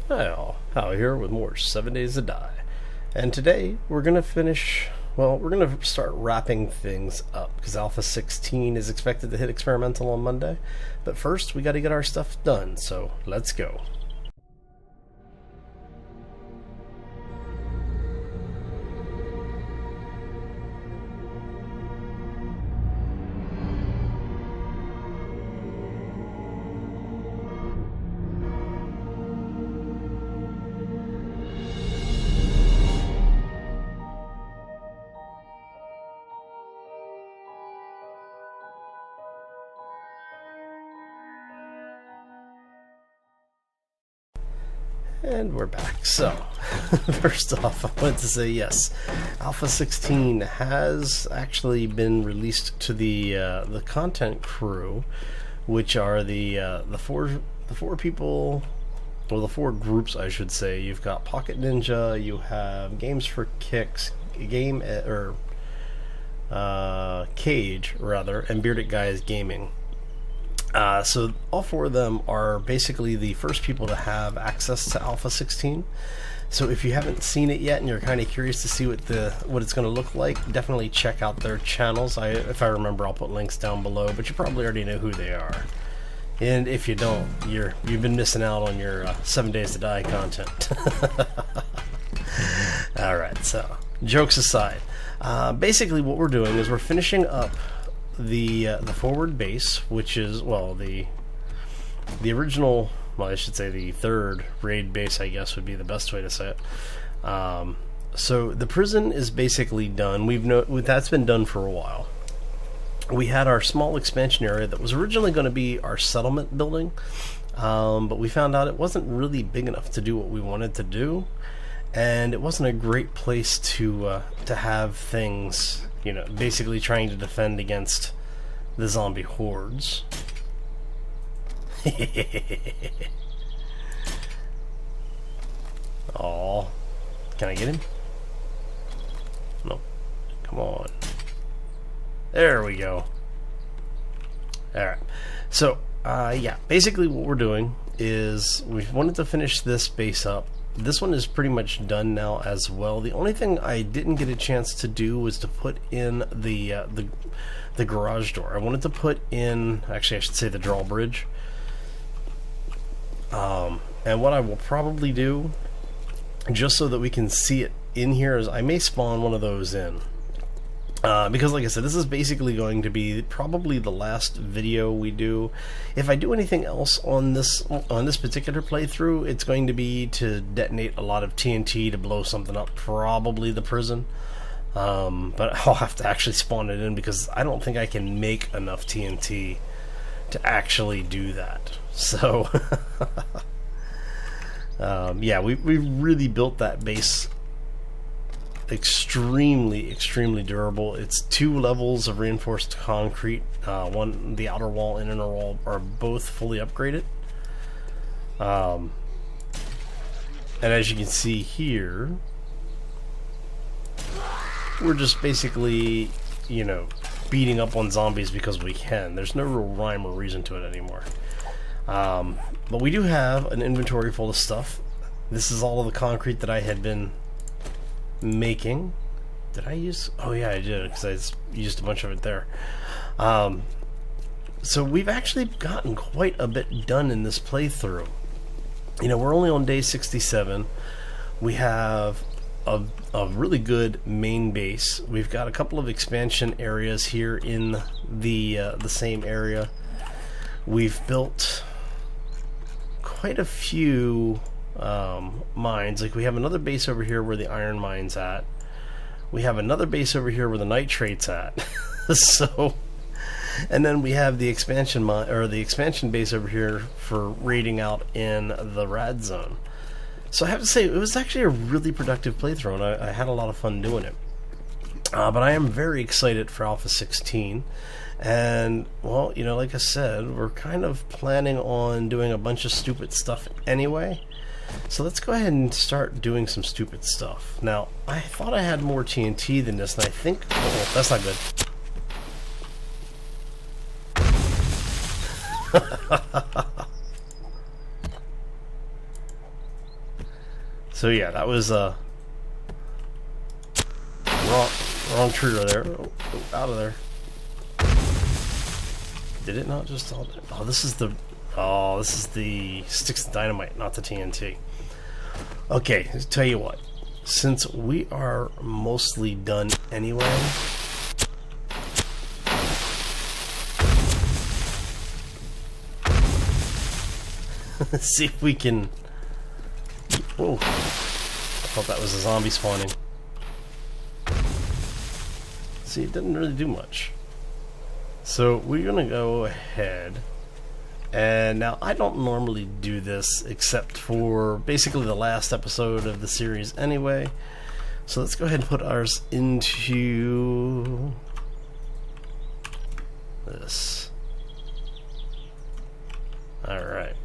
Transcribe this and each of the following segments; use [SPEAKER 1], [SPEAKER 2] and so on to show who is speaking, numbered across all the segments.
[SPEAKER 1] Well, Hal here with more 7 Days to Die. And today we're going to finish, well, we're going to start wrapping things up because Alpha 16 is expected to hit experimental on Monday. But first, we got to get our stuff done, so let's go. And we're back. So, first off, I wanted to say yes, Alpha 16 has actually been released to the content crew, which are the four people, or the four groups, I should say. You've got Pocket Ninja, you have Games for Kicks, Cage rather, and Bearded Guys Gaming. So all four of them are basically the first people to have access to Alpha 16. So if you haven't seen it yet and you're kind of curious to see what it's going to look like, definitely check out their channels. If I remember, I'll put links down below, but you probably already know who they are. And if you don't, you've been missing out on your 7 Days to Die content. Alright, so jokes aside, basically what we're doing is we're finishing up the forward base, which is, well, the original, well, I should say the third raid base, I guess would be the best way to say it. So the prison is basically done. That's been done for a while. We had our small expansion area that was originally going to be our settlement building, but we found out it wasn't really big enough to do what we wanted to do, and it wasn't a great place to have things, you know, basically trying to defend against the zombie hordes. Oh, can I get him? No. Come on. There we go. Alright. So, yeah, basically what we're doing is we wanted to finish this base up. This one is pretty much done now as well. The only thing I didn't get a chance to do was to put in the garage door. I wanted to put in, actually I should say, the drawbridge. And what I will probably do, just so that we can see it in here, is I may spawn one of those in. Because like I said, this is basically going to be probably the last video we do. If I do anything else on this particular playthrough, it's going to be to detonate a lot of TNT to blow something up, probably the prison. But I'll have to actually spawn it in because I don't think I can make enough TNT to actually do that. So yeah, we really built that base extremely durable. It's 2 levels of reinforced concrete. The outer wall and inner wall are both fully upgraded. And as you can see here, we're just basically, you know, beating up on zombies because we can. There's no real rhyme or reason to it anymore. But we do have an inventory full of stuff. This is all of the concrete that I had been making. Did I use? Oh yeah, I did, because I used a bunch of it there. So we've actually gotten quite a bit done in this playthrough. You know, we're only on day 67. We have a really good main base. We've got a couple of expansion areas here in the same area. We've built quite a few mines. Like, we have another base over here where the iron mine's at. We have another base over here where the nitrate's at. So, and then we have the expansion base over here for raiding out in the rad zone. So I have to say, it was actually a really productive playthrough, and I had a lot of fun doing it. But I am very excited for Alpha 16. And, well, you know, like I said, we're kind of planning on doing a bunch of stupid stuff anyway. So let's go ahead and start doing some stupid stuff. Now, I thought I had more TNT than this, and I think... Oh, that's not good. So yeah, that was wrong trigger there. Oh, out of there. Did it not just all? Oh, this is the sticks of dynamite, not the TNT. Okay, let's tell you what. Since we are mostly done anyway, let's see if we can. Whoa! I thought that was a zombie spawning. See, it didn't really do much. So we're gonna go ahead, and now I don't normally do this except for basically the last episode of the series anyway. So let's go ahead and put ours into this. Alright.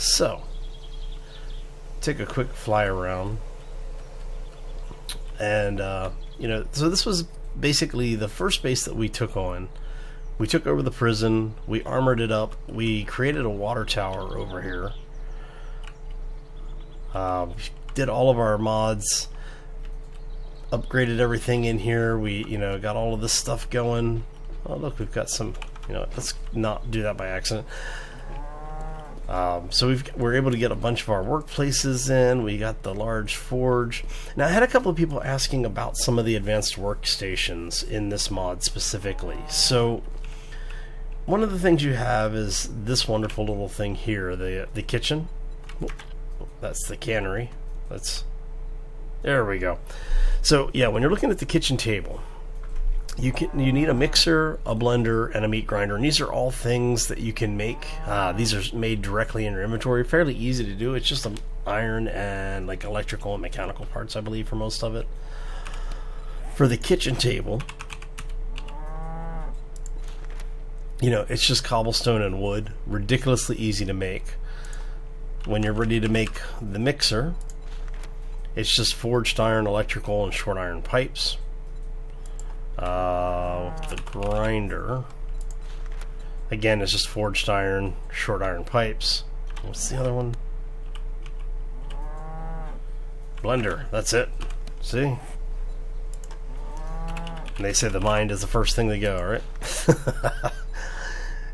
[SPEAKER 1] So, take a quick fly around. And, you know, so this was basically the first base that we took on. We took over the prison, we armored it up, we created a water tower over here. Did all of our mods, upgraded everything in here. We, you know, got all of this stuff going. Oh, look, we've got some, you know, let's not do that by accident. So we're able to get a bunch of our workplaces in. We got the large forge. Now, I had a couple of people asking about some of the advanced workstations in this mod specifically. So one of the things you have is this wonderful little thing here, the kitchen. That's the cannery. There we go. So yeah, when you're looking at the kitchen table, you need a mixer, a blender, and a meat grinder, and these are all things that you can make. These are made directly in your inventory. Fairly easy to do. It's just iron and like electrical and mechanical parts, I believe, for most of it. For the kitchen table, you know, it's just cobblestone and wood. Ridiculously easy to make. When you're ready to make the mixer, it's just forged iron, electrical, and short iron pipes. The grinder, again, is just forged iron, short iron pipes. What's the other one? Blender, that's it. See? And they say the mind is the first thing to go, right?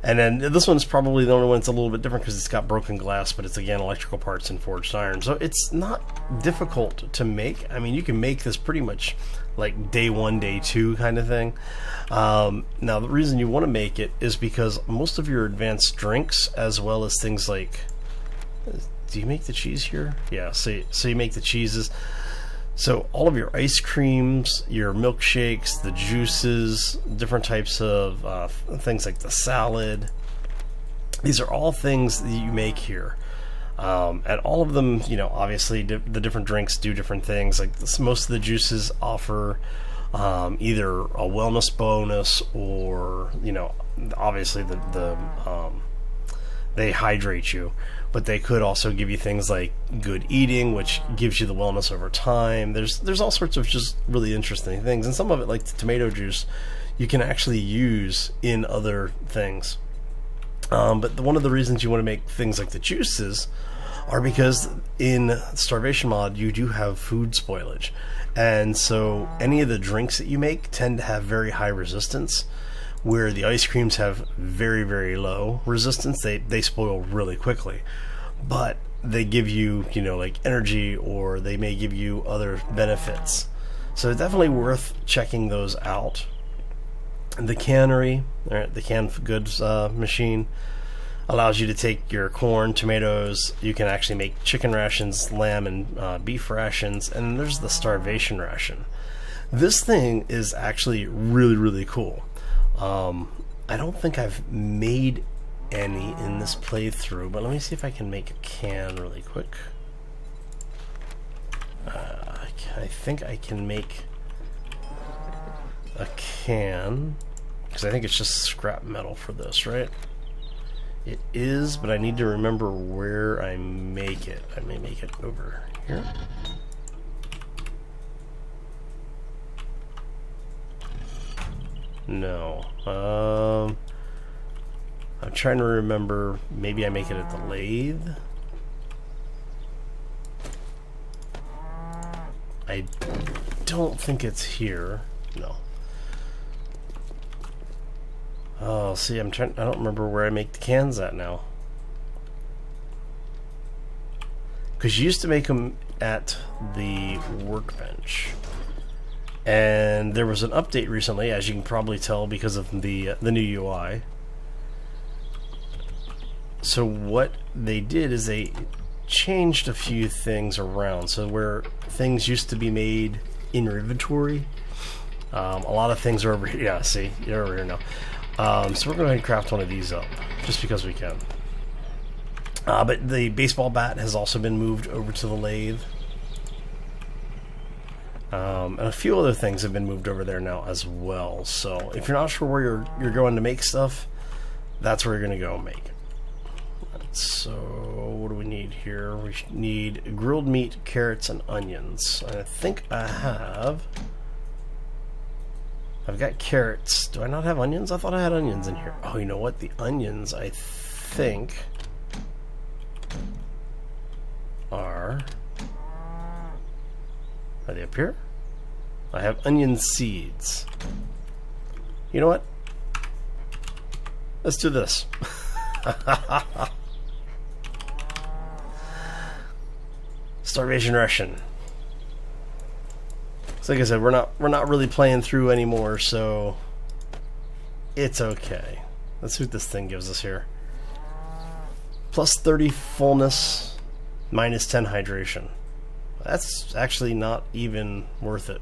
[SPEAKER 1] And then this one's probably the only one that's a little bit different because it's got broken glass, but it's again electrical parts and forged iron. So it's not difficult to make. I mean, you can make this pretty much like day one, day two kind of thing. Now, the reason you want to make it is because most of your advanced drinks, as well as things like, do you make the cheese here? Yeah, so you make the cheeses. So all of your ice creams, your milkshakes, the juices, different types of things like the salad, these are all things that you make here. And all of them, you know, obviously the different drinks do different things. Like most of the juices offer either a wellness bonus or, you know, obviously they hydrate you. But they could also give you things like good eating, which gives you the wellness over time. There's all sorts of just really interesting things. And some of it, like the tomato juice, you can actually use in other things. But one of the reasons you want to make things like the juices are because in Starvation mod, you do have food spoilage. And so any of the drinks that you make tend to have very high resistance, where the ice creams have very, very low resistance. They spoil really quickly, but they give you, you know, like energy, or they may give you other benefits. So it's definitely worth checking those out. The cannery, the canned goods machine, allows you to take your corn, tomatoes. You can actually make chicken rations, lamb and beef rations, and there's the Starvation ration. This thing is actually really, really cool. I don't think I've made any in this playthrough, but let me see if I can make a can really quick. I think I can make a can, because I think it's just scrap metal for this, right? It is, but I need to remember where I make it. I may make it over here. No. I'm trying to remember. Maybe I make it at the lathe. I don't think it's here. No. Oh, see, I don't remember where I make the cans at now. Because you used to make them at the workbench. And there was an update recently, as you can probably tell because of the new UI. So what they did is they changed a few things around. So where things used to be made in your inventory, a lot of things are over here. Yeah, see, you're over here now. So we're going to go ahead and craft one of these up, just because we can. But the baseball bat has also been moved over to the lathe. And a few other things have been moved over there now as well. So if you're not sure where you're going to make stuff, that's where you're going to go make. So what do we need here? We need grilled meat, carrots, and onions. I think I've got carrots. Do I not have onions? I thought I had onions in here. Oh, you know what? The onions, I think, are they up here? I have onion seeds. You know what? Let's do this. Starvation ration. So like I said, we're not really playing through anymore, so it's okay. Let's see what this thing gives us here. Plus 30 fullness, minus 10 hydration. That's actually not even worth it.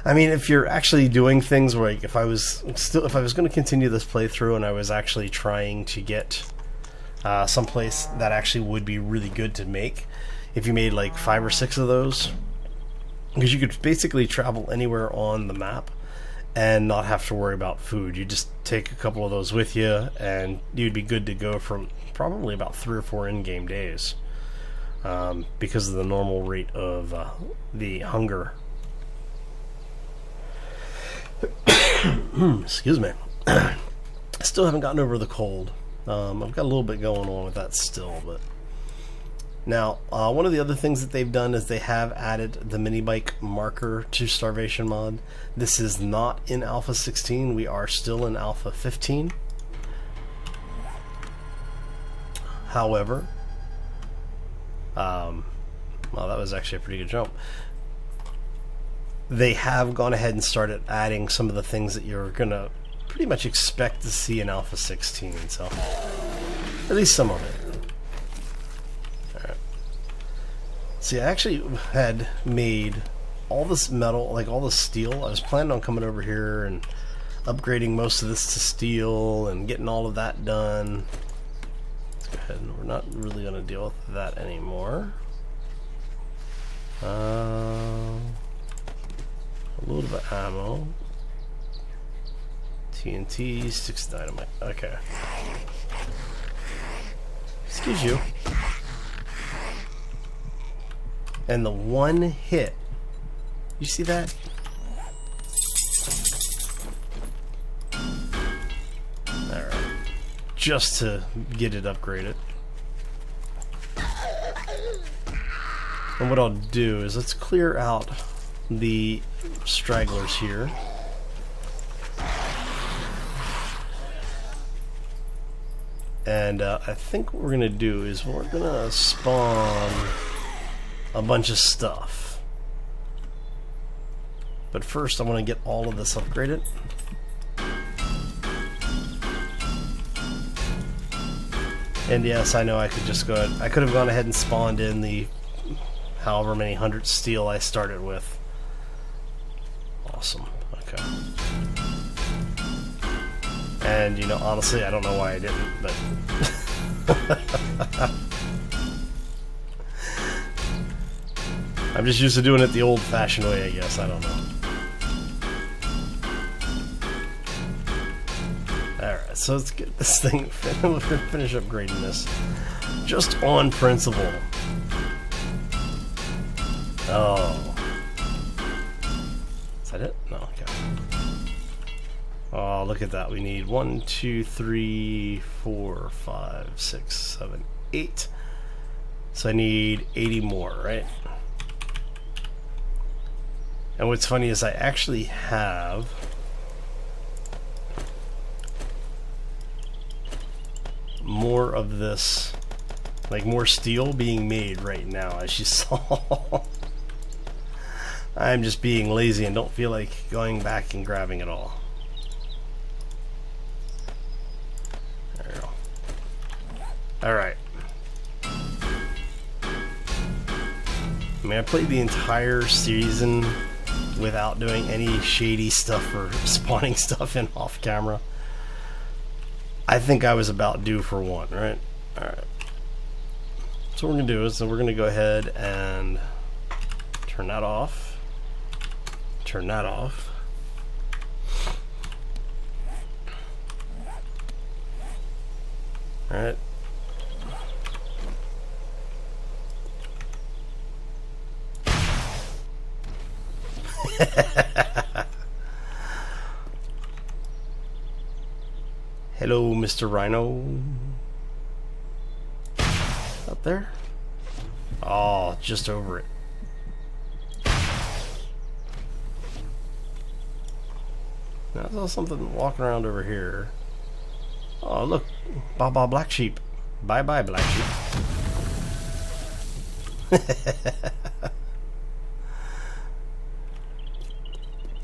[SPEAKER 1] I mean, if you're actually doing things where, like, if I was going to continue this playthrough and I was actually trying to get someplace that actually would be really good to make, if you made like 5 or 6 of those, because you could basically travel anywhere on the map and not have to worry about food. You just take a couple of those with you and you'd be good to go from probably about 3 or 4 in-game days, because of the normal rate of the hunger. Excuse me. I still haven't gotten over the cold. I've got a little bit going on with that still, but now one of the other things that they've done is they have added the mini bike marker to Starvation mod. This is not in Alpha 16. We are still in Alpha 15. However, well, that was actually a pretty good jump. They have gone ahead and started adding some of the things that you're gonna pretty much expect to see in Alpha 16, so at least some of it. Alright. See, I actually had made all this metal, like all this steel. I was planning on coming over here and upgrading most of this to steel and getting all of that done. Let's go ahead, and we're not really going to deal with that anymore. A little bit of ammo. TNT, 6 dynamite. Okay. Excuse you. And the one hit. You see that? Alright. Just to get it upgraded. And what I'll do is let's clear out the stragglers here. And I think what we're going to do is we're going to spawn a bunch of stuff. But first I want to get all of this upgraded. And yes, I know I could just go ahead. I could have gone ahead and spawned in the however many hundred steel I started with. Awesome. Okay. And, you know, honestly, I don't know why I didn't, but... I'm just used to doing it the old-fashioned way, I guess. I don't know. Alright, so let's get this thing... finish upgrading this. Just on principle. Oh. Is that it? No, okay. Oh, look at that. We need 1, 2, 3, 4, 5, 6, 7, 8 So I need 80 more, right? And what's funny is I actually have more of this, like more steel being made right now, as you saw. I'm just being lazy and don't feel like going back and grabbing it all. There we go. Alright. I mean, I played the entire season without doing any shady stuff or spawning stuff in off camera. I think I was about due for one, right? Alright. So what we're going to do is we're going to go ahead and turn that off. Turn that off. Alright. Hello, Mr. Rhino. Up there? Oh, just over it. Now I saw something walking around over here. Oh, look. Bye-bye, black sheep. Bye-bye, black sheep.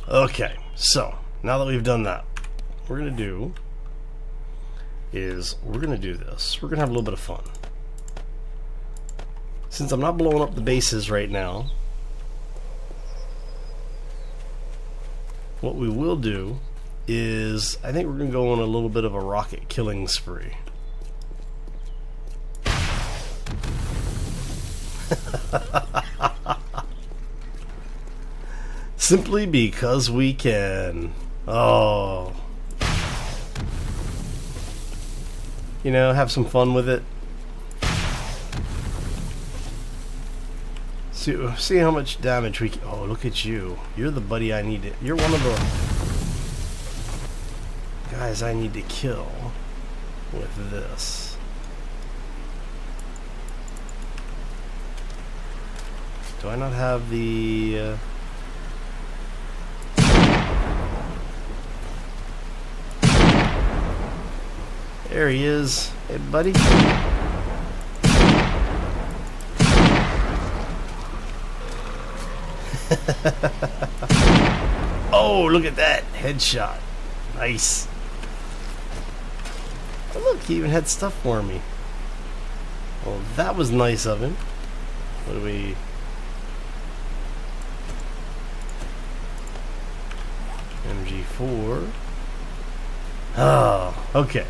[SPEAKER 1] Okay, so now that we've done that, what we're going to do is we're going to do this. We're going to have a little bit of fun. Since I'm not blowing up the bases right now, what we will do is I think we're going to go on a little bit of a rocket killing spree. Simply because we can. Oh. You know, have some fun with it. See how much damage we can. Oh, look at you. You're the buddy I need to. You're one of the guys I need to kill with this. Do I not have the. There he is. Hey, buddy. Oh, look at that. Headshot. Nice. Oh, look, he even had stuff for me. Well, that was nice of him. What do we... MG4. Oh, okay.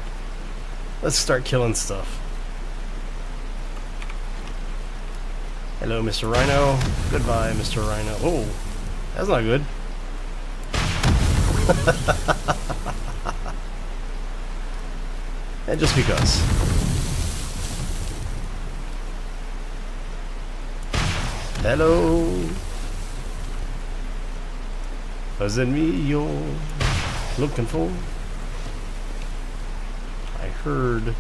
[SPEAKER 1] Let's start killing stuff. Hello, Mr. Rhino. Goodbye, Mr. Rhino. Oh, that's not good. And just because. Hello. Was it me you're looking for? I heard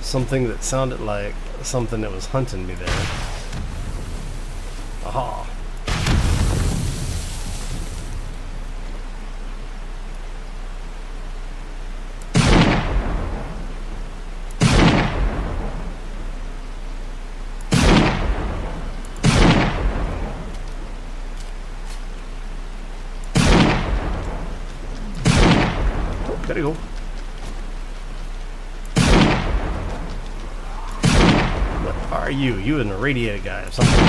[SPEAKER 1] something that sounded like something that was hunting me there. Aha. Oh, gotta go. Are you an irradiated guy or something?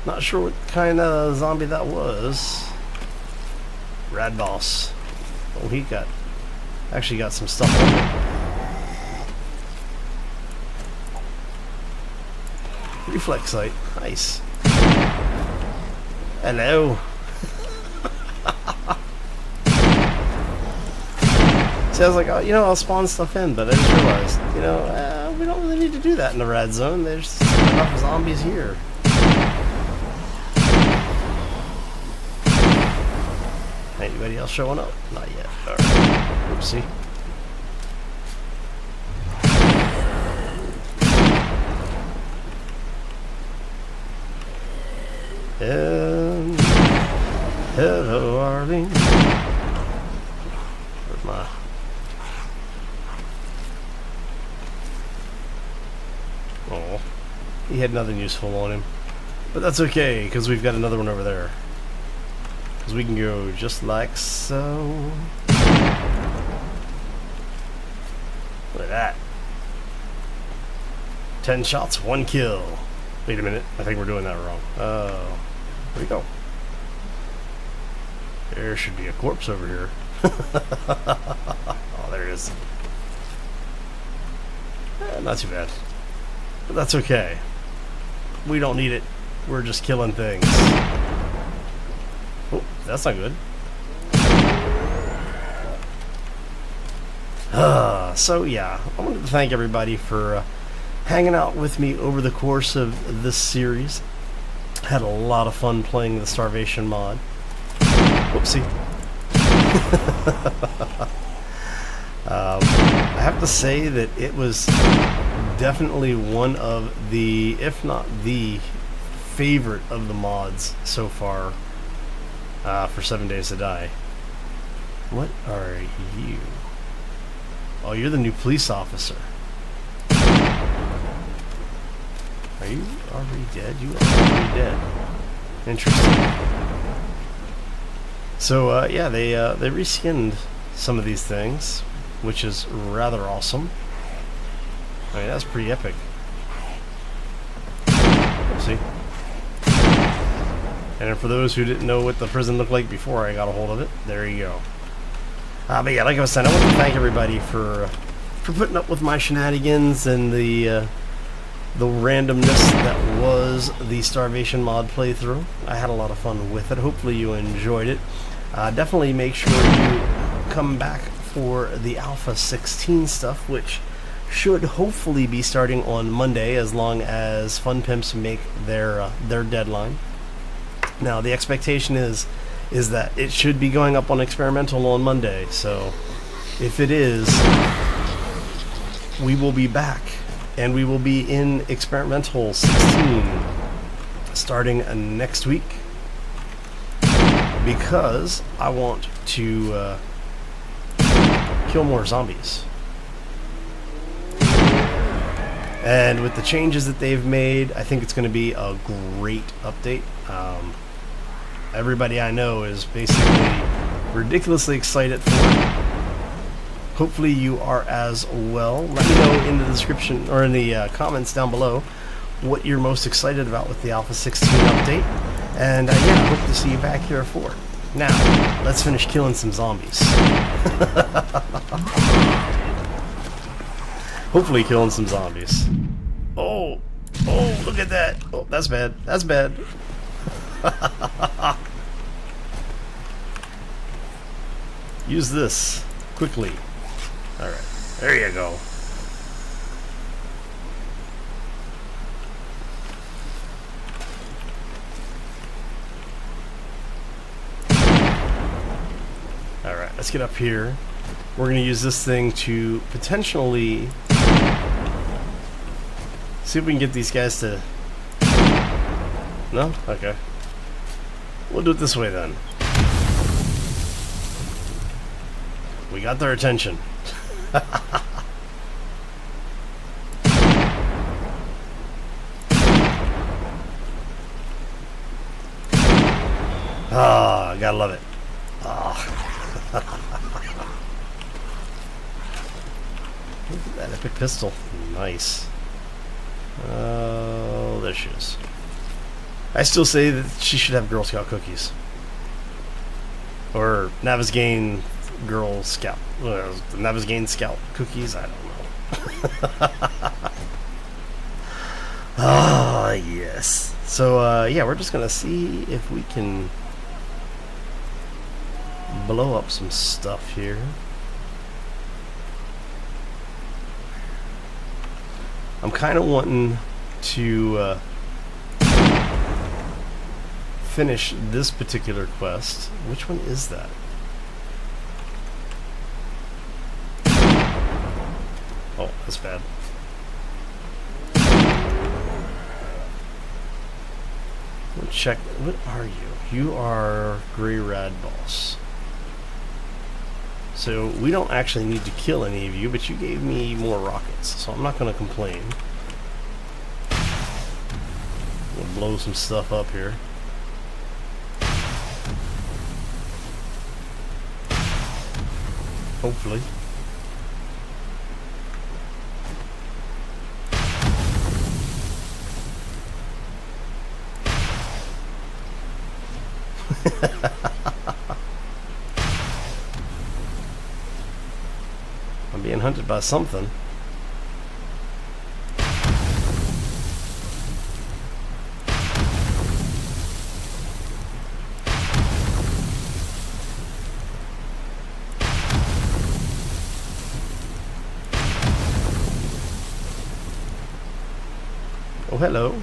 [SPEAKER 1] Not sure what kind of zombie that was. Rad boss. Oh, he actually got some stuff on him. Reflex sight. Nice. Hello. I was like, oh, you know, I'll spawn stuff in, but I just realized, you know, we don't really need to do that in the red zone. There's enough zombies here. Anybody else showing up? Not yet. Alright. Oopsie. starving. Where's my... Oh, he had nothing useful on him. But that's okay, because we've got another one over there. Because we can go just like so. Look at that. 10 shots, 1 kill. Wait a minute, I think we're doing that wrong. Oh, where'd we go? There should be a corpse over here. Oh, there it is. Not too bad. But that's okay. We don't need it. We're just killing things. Oh, that's not good. So yeah, I wanted to thank everybody for hanging out with me over the course of this series. Had a lot of fun playing the Starvation mod. Whoopsie. I have to say that it was definitely one of the, if not the favorite of the mods so far for 7 Days to Die. What are you? Oh, you're the new police officer. Are you already dead? You are already dead. Interesting. So yeah, they reskinned some of these things, which is rather awesome. I mean, that's pretty epic. Let's see. And for those who didn't know what the prison looked like before I got a hold of it, there you go. But yeah, like I was saying, I want to thank everybody for putting up with my shenanigans and the randomness that was the Starvation mod playthrough. I had a lot of fun with it. Hopefully you enjoyed it. Definitely make sure you come back for the Alpha 16 stuff, which should hopefully be starting on Monday, as long as Fun Pimps make their deadline. Now the expectation is that it should be going up on experimental on Monday, so if it is, we will be back and we will be in experimental 16 starting next week, because I want to kill more zombies. And with the changes that they've made, I think it's going to be a great update. Everybody I know is basically ridiculously excited for it. Hopefully you are as well. Let me know in the description or in the comments down below what you're most excited about with the Alpha 16 update. And yeah, hope to see you back here for it. Now, let's finish killing some zombies. Hopefully killing some zombies. Oh, look at that. Oh, that's bad. That's bad. Use this quickly. Alright, there you go. Alright, let's get up here. We're going to use this thing to potentially see if we can get these guys to... No? Okay. We'll do it this way then. We got their attention. Ah, gotta love it. Ah. Look at that epic pistol. Nice. Oh, there she is. I still say that she should have Girl Scout cookies. Or Navezgane Girl Scout. Navezgane Scout cookies? I don't know. Ah, yes. So, yeah, we're just gonna see if we can blow up some stuff here. I'm kind of wanting to finish this particular quest. Which one is that? Oh, that's bad. We'll check. What are you? You are Gray Rad Boss. So we don't actually need to kill any of you, but you gave me more rockets, so I'm not going to complain. We'll blow some stuff up here. Hopefully. I'm being hunted by something. Oh, hello.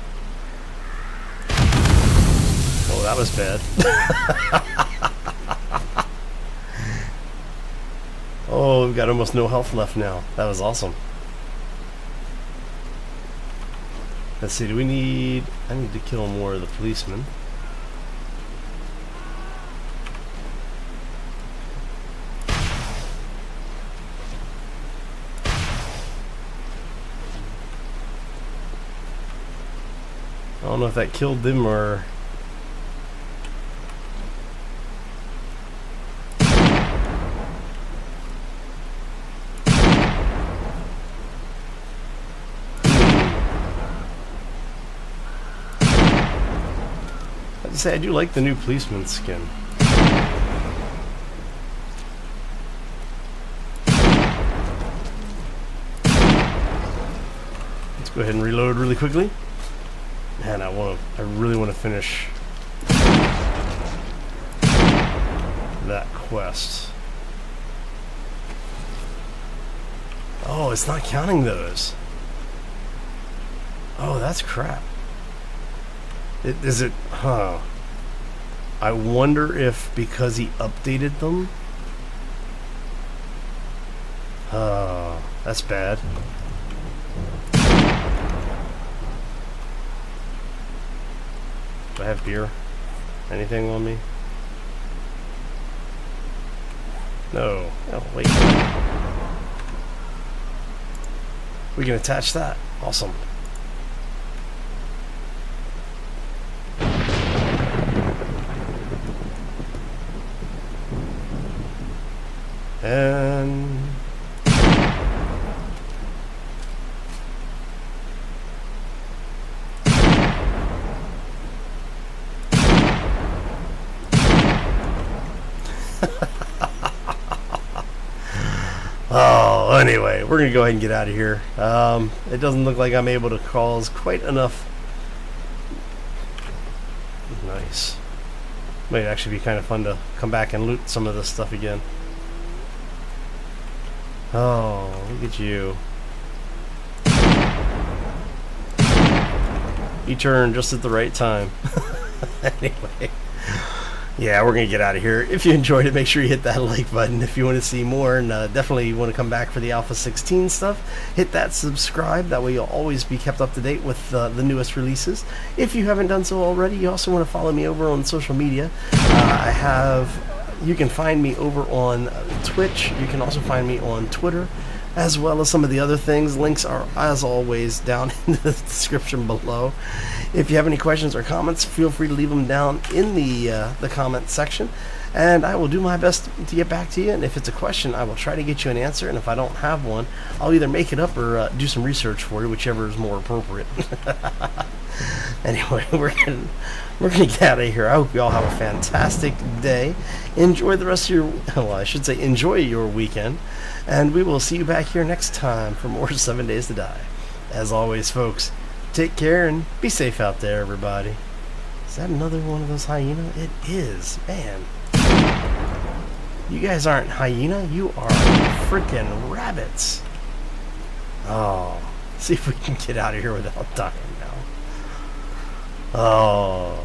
[SPEAKER 1] Oh, that was bad. Oh, we've got almost no health left now. That was awesome. Let's see, do we need... I need to kill more of the policemen. I don't know if that killed them or... I say I do like the new policeman skin. Let's go ahead and reload really quickly. Man, I really want to finish that quest. Oh, it's not counting those. Oh, that's crap. Is it? Huh. I wonder if because he updated them. That's bad. Do I have beer? Anything on me? No. Oh, wait. We can attach that. Awesome. And oh, anyway, we're gonna go ahead and get out of here. It doesn't look like I'm able to cause quite enough. Nice. Might actually be kind of fun to come back and loot some of this stuff again. Oh, look at you. You turned just at the right time. Anyway. Yeah, we're going to get out of here. If you enjoyed it, make sure you hit that like button. If you want to see more and definitely want to come back for the Alpha 16 stuff, hit that subscribe. That way you'll always be kept up to date with the newest releases. If you haven't done so already, you also want to follow me over on social media. You can find me over on Twitch. You can also find me on Twitter, as well as some of the other things. Links are, as always, down in the description below. If you have any questions or comments, feel free to leave them down in the comment section, and I will do my best to get back to you. And if it's a question, I will try to get you an answer, and if I don't have one, I'll either make it up or do some research for you, whichever is more appropriate. Anyway, we're gonna get out of here. I hope you all have a fantastic day. Enjoy the rest of your, well, I should say enjoy your weekend, and we will see you back here next time for more 7 Days to Die. As always, folks, take care and be safe out there, everybody. Is that another one of those hyena? It is, man. You guys aren't hyena, you are freaking rabbits. Oh, see if we can get out of here without dying now. Oh.